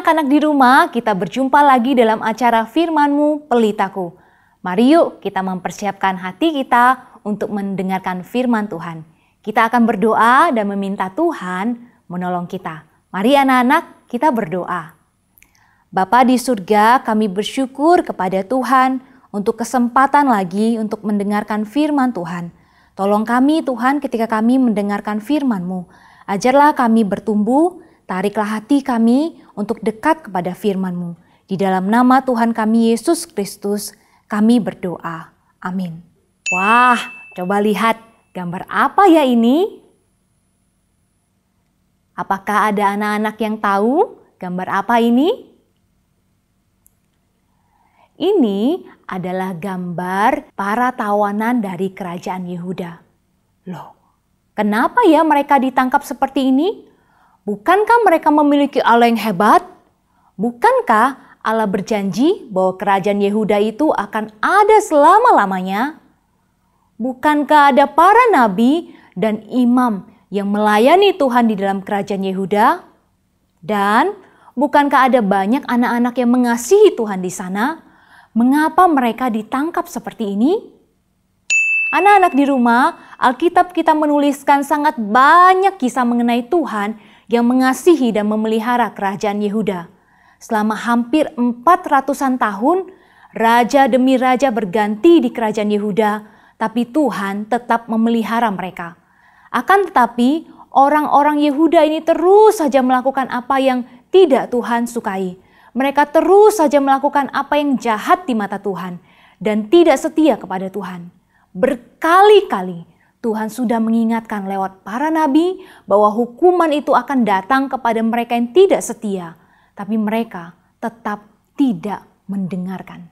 anak-anak di rumah, kita berjumpa lagi dalam acara Firman-Mu Pelitaku. Mari yuk kita mempersiapkan hati kita untuk mendengarkan firman Tuhan. Kita akan berdoa dan meminta Tuhan menolong kita. Mari anak-anak, kita berdoa. Bapa di surga, kami bersyukur kepada Tuhan untuk kesempatan lagi untuk mendengarkan firman Tuhan. Tolong kami Tuhan ketika kami mendengarkan firman-Mu. Ajarlah kami bertumbuh, tariklah hati kami untuk dekat kepada firman-Mu. Di dalam nama Tuhan kami Yesus Kristus, kami berdoa. Amin. Wah, coba lihat gambar apa ya ini? Apakah ada anak-anak yang tahu gambar apa ini? Ini adalah gambar para tawanan dari kerajaan Yehuda. Loh, kenapa ya mereka ditangkap seperti ini? Bukankah mereka memiliki Allah yang hebat? Bukankah Allah berjanji bahwa kerajaan Yehuda itu akan ada selama-lamanya? Bukankah ada para nabi dan imam yang melayani Tuhan di dalam kerajaan Yehuda? Dan bukankah ada banyak anak-anak yang mengasihi Tuhan di sana? Mengapa mereka ditangkap seperti ini? Anak-anak di rumah, Alkitab kita menuliskan sangat banyak kisah mengenai Tuhan yang mengasihi dan memelihara kerajaan Yehuda. Selama hampir 400-an tahun, raja demi raja berganti di kerajaan Yehuda, tapi Tuhan tetap memelihara mereka. Akan tetapi, orang-orang Yehuda ini terus saja melakukan apa yang tidak Tuhan sukai. Mereka terus saja melakukan apa yang jahat di mata Tuhan dan tidak setia kepada Tuhan. Berkali-kali Tuhan sudah mengingatkan lewat para nabi bahwa hukuman itu akan datang kepada mereka yang tidak setia, tapi mereka tetap tidak mendengarkan.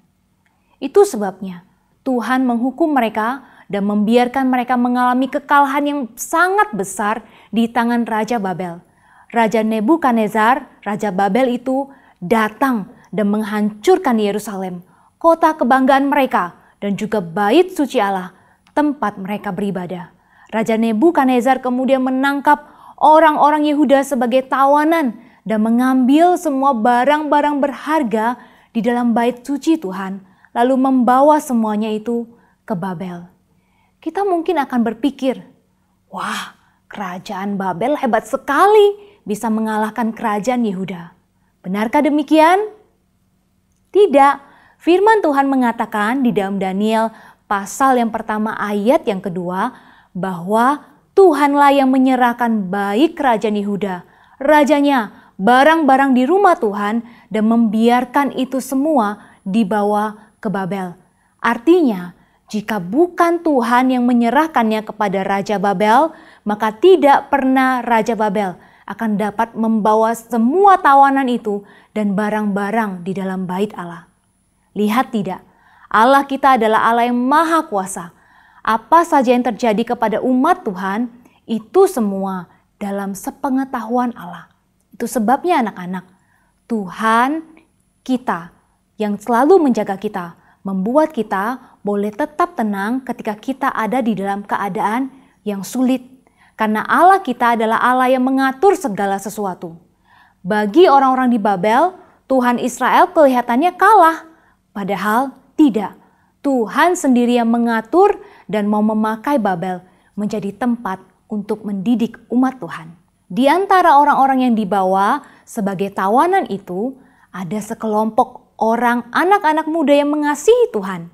Itu sebabnya Tuhan menghukum mereka dan membiarkan mereka mengalami kekalahan yang sangat besar di tangan Raja Babel. Raja Nebukadnezar, Raja Babel itu datang dan menghancurkan Yerusalem, kota kebanggaan mereka, dan juga bait suci Allah, tempat mereka beribadah. Raja Nebukadnezar kemudian menangkap orang-orang Yehuda sebagai tawanan dan mengambil semua barang-barang berharga di dalam bait suci Tuhan, lalu membawa semuanya itu ke Babel. Kita mungkin akan berpikir, wah, kerajaan Babel hebat sekali bisa mengalahkan kerajaan Yehuda. Benarkah demikian? Tidak. Firman Tuhan mengatakan di dalam Daniel pasal yang pertama ayat yang kedua bahwa Tuhanlah yang menyerahkan baik kerajaan Yehuda, rajanya, barang-barang di rumah Tuhan dan membiarkan itu semua dibawa ke Babel. Artinya, jika bukan Tuhan yang menyerahkannya kepada Raja Babel, maka tidak pernah Raja Babel akan dapat membawa semua tawanan itu dan barang-barang di dalam bait Allah. Lihat tidak, Allah kita adalah Allah yang maha kuasa. Apa saja yang terjadi kepada umat Tuhan, itu semua dalam sepengetahuan Allah. Itu sebabnya anak-anak, Tuhan kita yang selalu menjaga kita, membuat kita boleh tetap tenang ketika kita ada di dalam keadaan yang sulit. Karena Allah kita adalah Allah yang mengatur segala sesuatu. Bagi orang-orang di Babel, Tuhan Israel kelihatannya kalah. Padahal tidak. Tuhan sendiri yang mengatur dan mau memakai Babel menjadi tempat untuk mendidik umat Tuhan. Di antara orang-orang yang dibawa sebagai tawanan itu, ada sekelompok orang anak-anak muda yang mengasihi Tuhan.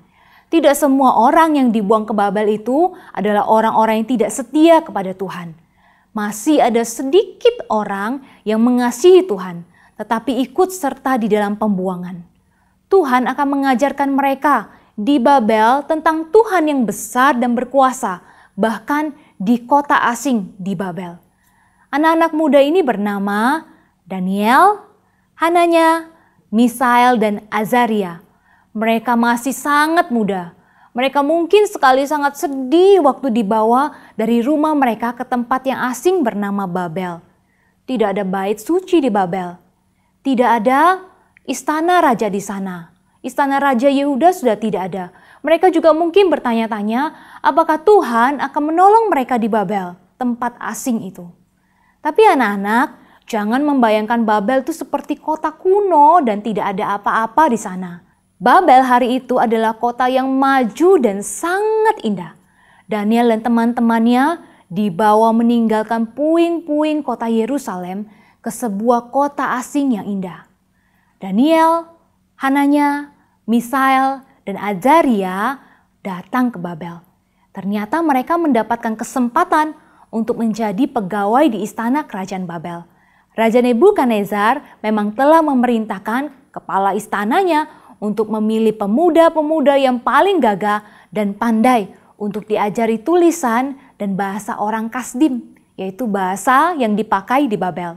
Tidak semua orang yang dibuang ke Babel itu adalah orang-orang yang tidak setia kepada Tuhan. Masih ada sedikit orang yang mengasihi Tuhan, tetapi ikut serta di dalam pembuangan. Tuhan akan mengajarkan mereka di Babel tentang Tuhan yang besar dan berkuasa, bahkan di kota asing di Babel. Anak-anak muda ini bernama Daniel, Hananya, Misael, dan Azaria. Mereka masih sangat muda. Mereka mungkin sekali sangat sedih waktu dibawa dari rumah mereka ke tempat yang asing bernama Babel. Tidak ada bait suci di Babel. Tidak ada istana raja di sana. Istana Raja Yehuda sudah tidak ada. Mereka juga mungkin bertanya-tanya apakah Tuhan akan menolong mereka di Babel, tempat asing itu. Tapi anak-anak, Jangan membayangkan Babel itu seperti kota kuno dan tidak ada apa-apa di sana. Babel hari itu adalah kota yang maju dan sangat indah. Daniel dan teman-temannya dibawa meninggalkan puing-puing kota Yerusalem ke sebuah kota asing yang indah. Daniel, Hananya, Misael, dan Azaria datang ke Babel. Ternyata mereka mendapatkan kesempatan untuk menjadi pegawai di istana kerajaan Babel. Raja Nebukadnezar memang telah memerintahkan kepala istananya untuk memilih pemuda-pemuda yang paling gagah dan pandai untuk diajari tulisan dan bahasa orang Kasdim, yaitu bahasa yang dipakai di Babel.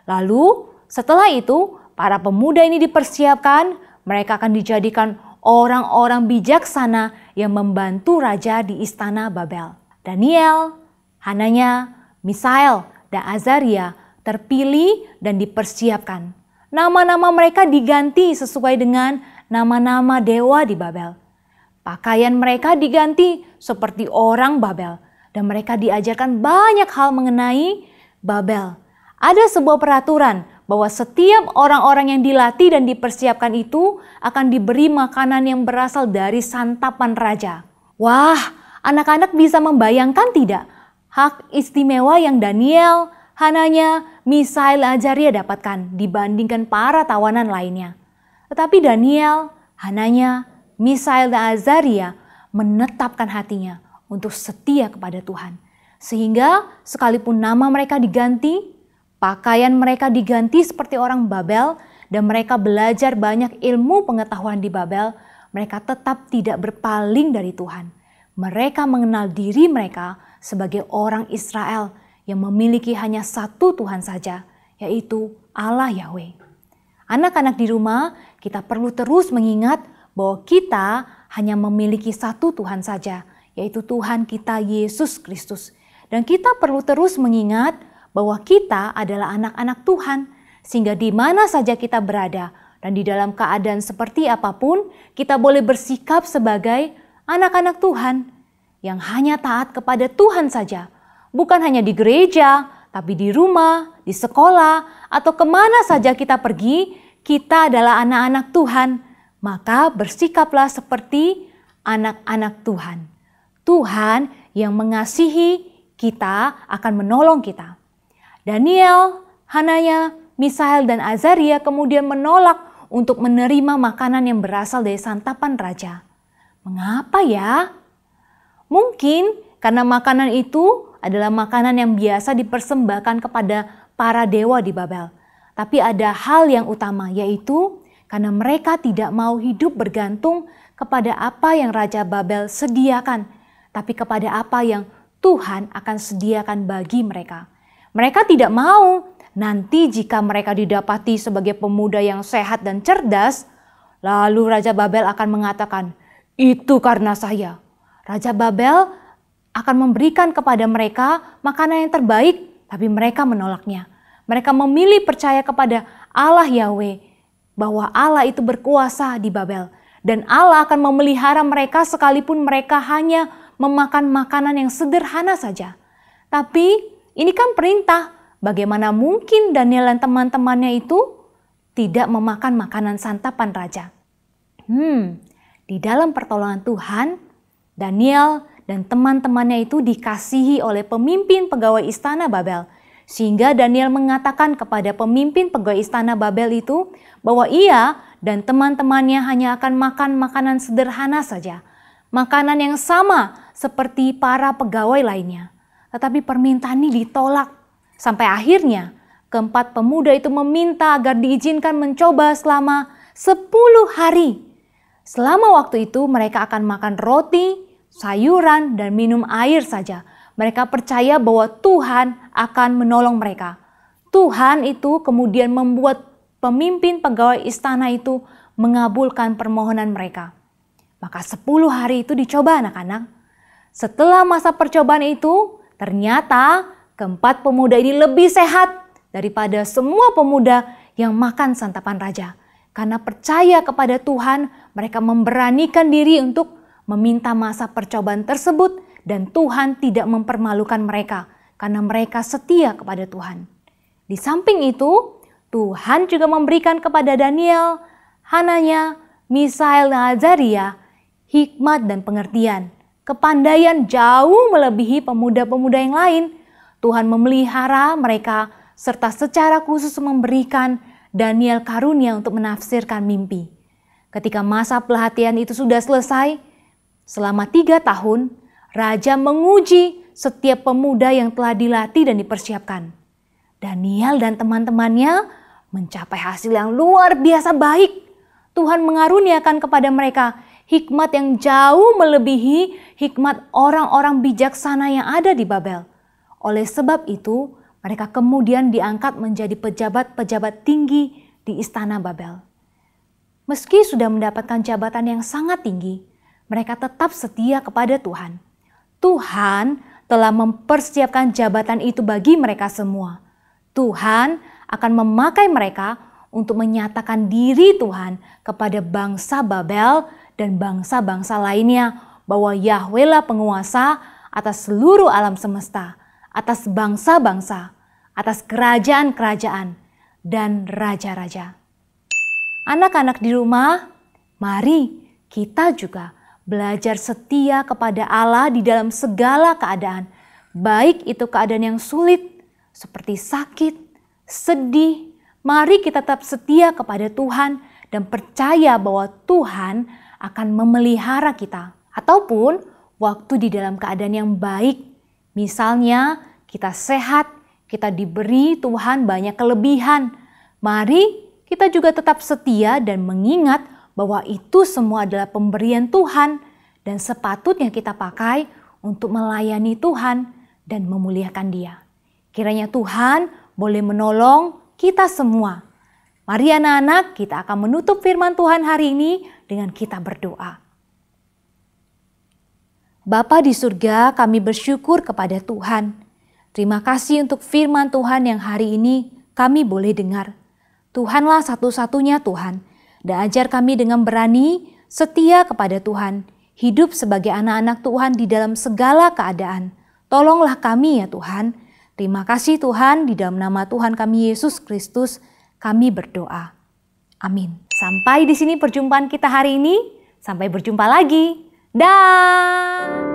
Lalu setelah itu para pemuda ini dipersiapkan, mereka akan dijadikan orang-orang bijaksana yang membantu raja di istana Babel. Daniel, Hananya, Misael, dan Azaria terpilih dan dipersiapkan. Nama-nama mereka diganti sesuai dengan nama-nama dewa di Babel. Pakaian mereka diganti seperti orang Babel dan mereka diajarkan banyak hal mengenai Babel. Ada sebuah peraturan bahwa setiap orang-orang yang dilatih dan dipersiapkan itu akan diberi makanan yang berasal dari santapan raja. Wah, anak-anak bisa membayangkan tidak hak istimewa yang Daniel, Hananya, Misael, Azaria dapatkan dibandingkan para tawanan lainnya. Tetapi Daniel, Hananya, Misael, dan Azaria menetapkan hatinya untuk setia kepada Tuhan. Sehingga sekalipun nama mereka diganti, pakaian mereka diganti seperti orang Babel, dan mereka belajar banyak ilmu pengetahuan di Babel, mereka tetap tidak berpaling dari Tuhan. Mereka mengenal diri mereka sebagai orang Israel yang memiliki hanya satu Tuhan saja, yaitu Allah Yahweh. Anak-anak di rumah, kita perlu terus mengingat bahwa kita hanya memiliki satu Tuhan saja, yaitu Tuhan kita Yesus Kristus. Dan kita perlu terus mengingat bahwa kita adalah anak-anak Tuhan, sehingga di mana saja kita berada dan di dalam keadaan seperti apapun, kita boleh bersikap sebagai anak-anak Tuhan yang hanya taat kepada Tuhan saja. Bukan hanya di gereja, tapi di rumah, di sekolah, atau kemana saja kita pergi, kita adalah anak-anak Tuhan. Maka bersikaplah seperti anak-anak Tuhan. Tuhan yang mengasihi kita akan menolong kita. Daniel, Hananya, Misael, dan Azaria kemudian menolak untuk menerima makanan yang berasal dari santapan raja. Mengapa ya? Mungkin karena makanan itu adalah makanan yang biasa dipersembahkan kepada para dewa di Babel. Tapi ada hal yang utama, yaitu karena mereka tidak mau hidup bergantung kepada apa yang Raja Babel sediakan, tapi kepada apa yang Tuhan akan sediakan bagi mereka. Mereka tidak mau nanti jika mereka didapati sebagai pemuda yang sehat dan cerdas, lalu Raja Babel akan mengatakan, "Itu karena saya." Raja Babel akan memberikan kepada mereka makanan yang terbaik, tapi mereka menolaknya. Mereka memilih percaya kepada Allah Yahweh, bahwa Allah itu berkuasa di Babel. Dan Allah akan memelihara mereka sekalipun mereka hanya memakan makanan yang sederhana saja. Tapi ini kan perintah, bagaimana mungkin Daniel dan teman-temannya itu tidak memakan makanan santapan raja? Di dalam pertolongan Tuhan, Daniel dan teman-temannya itu dikasihi oleh pemimpin pegawai istana Babel. Sehingga Daniel mengatakan kepada pemimpin pegawai istana Babel itu bahwa ia dan teman-temannya hanya akan makan makanan sederhana saja. Makanan yang sama seperti para pegawai lainnya. Tetapi permintaan ini ditolak. Sampai akhirnya keempat pemuda itu meminta agar diizinkan mencoba selama 10 hari. Selama waktu itu mereka akan makan roti, sayuran, dan minum air saja. Mereka percaya bahwa Tuhan akan menolong mereka. Tuhan itu kemudian membuat pemimpin pegawai istana itu mengabulkan permohonan mereka. Maka 10 hari itu dicoba anak-anak. Setelah masa percobaan itu, ternyata keempat pemuda ini lebih sehat daripada semua pemuda yang makan santapan raja. Karena percaya kepada Tuhan, mereka memberanikan diri untuk meminta masa percobaan tersebut, dan Tuhan tidak mempermalukan mereka karena mereka setia kepada Tuhan. Di samping itu, Tuhan juga memberikan kepada Daniel, Hananya, Misael dan Azaria hikmat dan pengertian, kepandaian jauh melebihi pemuda-pemuda yang lain. Tuhan memelihara mereka serta secara khusus memberikan Daniel karunia untuk menafsirkan mimpi. Ketika masa pelatihan itu sudah selesai, selama 3 tahun, Raja menguji setiap pemuda yang telah dilatih dan dipersiapkan. Daniel dan teman-temannya mencapai hasil yang luar biasa baik. Tuhan mengaruniakan kepada mereka hikmat yang jauh melebihi hikmat orang-orang bijaksana yang ada di Babel. Oleh sebab itu, mereka kemudian diangkat menjadi pejabat-pejabat tinggi di istana Babel. Meski sudah mendapatkan jabatan yang sangat tinggi, mereka tetap setia kepada Tuhan. Tuhan telah mempersiapkan jabatan itu bagi mereka semua. Tuhan akan memakai mereka untuk menyatakan diri Tuhan kepada bangsa Babel dan bangsa-bangsa lainnya bahwa Yahweh lah penguasa atas seluruh alam semesta, atas bangsa-bangsa, atas kerajaan-kerajaan dan raja-raja. Anak-anak di rumah, mari kita juga belajar setia kepada Allah di dalam segala keadaan, baik itu keadaan yang sulit seperti sakit, sedih. Mari kita tetap setia kepada Tuhan dan percaya bahwa Tuhan akan memelihara kita. Ataupun waktu di dalam keadaan yang baik, misalnya kita sehat, kita diberi Tuhan banyak kelebihan. Mari kita juga tetap setia dan mengingat bahwa itu semua adalah pemberian Tuhan dan sepatutnya kita pakai untuk melayani Tuhan dan memuliakan Dia. Kiranya Tuhan boleh menolong kita semua. Mari anak-anak, kita akan menutup firman Tuhan hari ini dengan kita berdoa. Bapa di surga, kami bersyukur kepada Tuhan. Terima kasih untuk firman Tuhan yang hari ini kami boleh dengar. Tuhanlah satu-satunya Tuhan, dan ajar kami dengan berani setia kepada Tuhan, hidup sebagai anak-anak Tuhan di dalam segala keadaan. Tolonglah kami ya Tuhan. Terima kasih Tuhan, di dalam nama Tuhan kami Yesus Kristus, kami berdoa. Amin. Sampai di sini perjumpaan kita hari ini. Sampai berjumpa lagi. Dah.